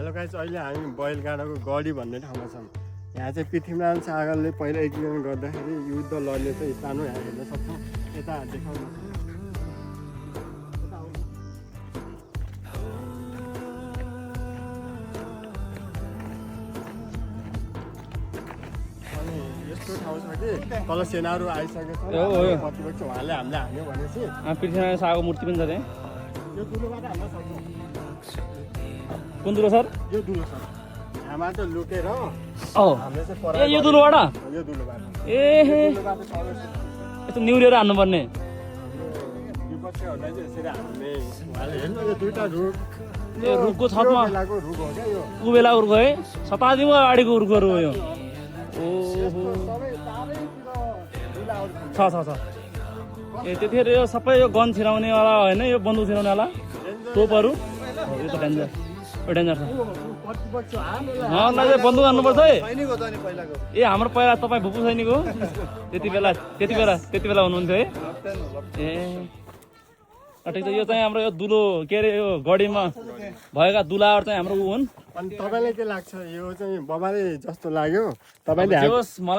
Hello guys, अहिले हामी बैलगाडाको गढी भन्ने ठाउँमा छौँ। यहाँ चाहिँ पृथ्वीनारायण सागरले पहिला एकीकरण गर्दाखेरि युद्ध लड्ने चाहिँ स्थान हो। यहाँ हेर्न सक्छौँ, यता देखाउन अनि यस्तो ठाउँ छ कि तल सेनाहरू आइसकेको छ। प्रतिपक्ष उहाँले हामीले हान्यो भनेपछि पृथ्वीनारायण शाहको मूर्ति पनि छ त्यहाँ। यो दुलोबाट हान्न सक्छौँ। कुन दुलो सर? यो दुलो छ यहाँमा चाहिँ लुकेर ओ हामीले चाहिँ ए यो दुलोबाट यो दुलोबाट ए यस्तो निहुरेर हान्नुपर्ने। विपक्षहरूलाई चाहिँ यसरी हान्ने उहाँले हेर्नु यो दुईवटा रुख यो रुखको छतमा बेलाको रुख हो क्या यो। ऊ बेला उर्को है शताब्दीमा अगाडिको उर्कोहरू हो यो। यस्तो सबै चारैतिर ढिलाहरू छ छ छ ए त्यतिखेर यो सबै यो गन छिराउनेवाला होइन, यो बन्दुक छिराउनेवाला तोपहरू यो त डेन्जर, यो डेन्जर छ। प्रतिपक्ष हानेर उहाँहरूलाई चाहिँ बन्दुक हान्नुपर्छ है। सैनिक हो त नि पहिलाको। ए हाम्रो पहिला तपाईँ भुपु सैनिक हो त्यति बेला हुनुहुन्थ्यो है। ए ठिक छ, यो चाहिँ हाम्रो यो दुलो के अरे यो गढीमा भएका दुलाहरू चाहिँ हाम्रो ऊ हुन्। अनि तपाईँलाई के लाग्छ यो चाहिँ बबाले जस्तो लाग्यो? तपाईँले जे होस् मलाई